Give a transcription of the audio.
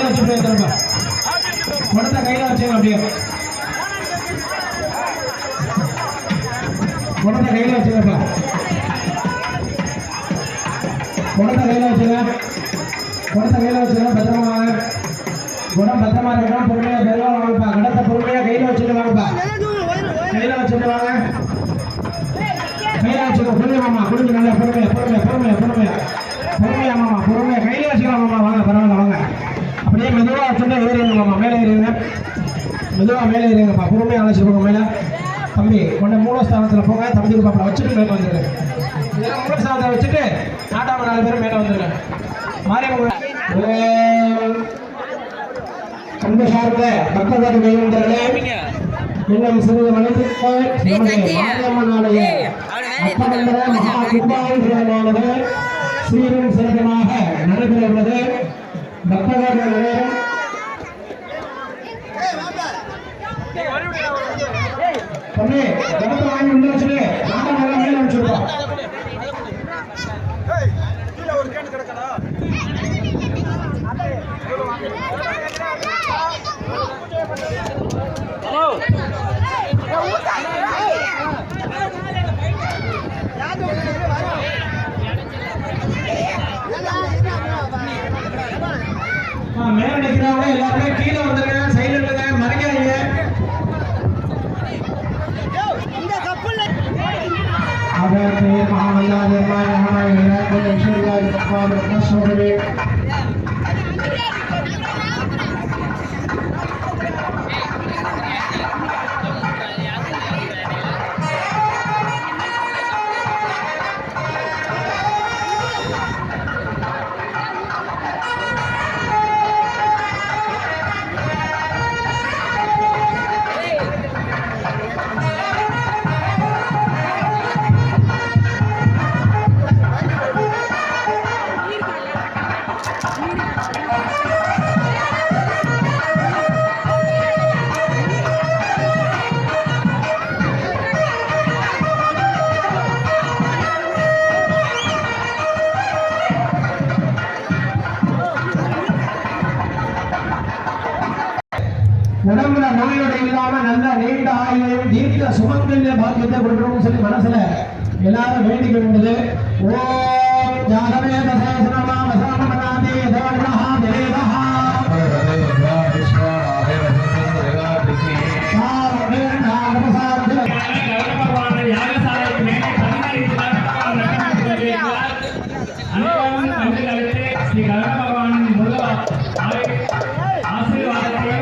வச்சு போயிருப்பா குடத்தை கையில வச்சுங்க அப்படியே குடத்தை கையில வச்சுங்கப்பா குடத்தை கையில வச்சுங்க பத்திரமா வாங்க குடம் பத்திரமா இருக்கணும் பொறுமையா பெருவா வாங்கப்பா குடத்தை பொறுமையா கையில வச்சுட்டு வாங்கப்பா கையில வச்சுட்டு வாங்க கையில வச்சுக்கோ பொறுமையா மாமா குடிஞ்சு நல்லா பொறுமையா மாமா பொறுமையா கையில வச்சுக்கலாம் மாமா வாங்க பரவாயில்ல வாங்க அப்படியே மெதுவா வச்சுட்டு ஏறிங்க மாமா மேலே ஏறிங்க மெதுவா மேலே ஏறிங்கப்பா பொறுமையா அழைச்சிட்டு போங்க மேலே தம்பி கொண்ட 3 ஸ்தானத்தில் போங்க தம்பி பாப்பா வச்சுட்டு மேலே வந்துருங்க இதெல்லாம் 3 ஸ்தானத்தை வச்சுட்டு நாட்டாம 4 பேரும் மேலே வந்துருங்க அந்த சார்ந்த பக்தர்கள் கைவந்தர்களே இன்னும் சிறிது மனிதர்கள் மாரியம்மனாலய அப்பமந்திர மகா கும்பாபிஷேகமானது சீரும் சிறப்புமாக நடைபெற உள்ளது. பக்தர்கள் அனைவரும் பண்ணி கணத்தை வாங்கி உள்ள வச்சுட்டு நாட்டம் எல்லாம் மேல வச்சுருக்கோம். மேல நிற்கிறவங்க எல்லாருமே கீழே வந்துருங்க சைலண்ட்ல மறைக்காதீங்க. உடம்புல நோயோட இல்லாம நல்ல நீண்ட ஆயுளையும் தீர்க்க சுமங்கல்ய பாக்கியத்தை கொடுக்கணும்னு சொல்லி மனசுல எல்லாரும் வேண்டிக்க வேண்டியது. ஓம் ஜாதவேத சேஷனமா வசாமநாதே தேவனஹா தேவஹா ஆசீர்வாதத்தை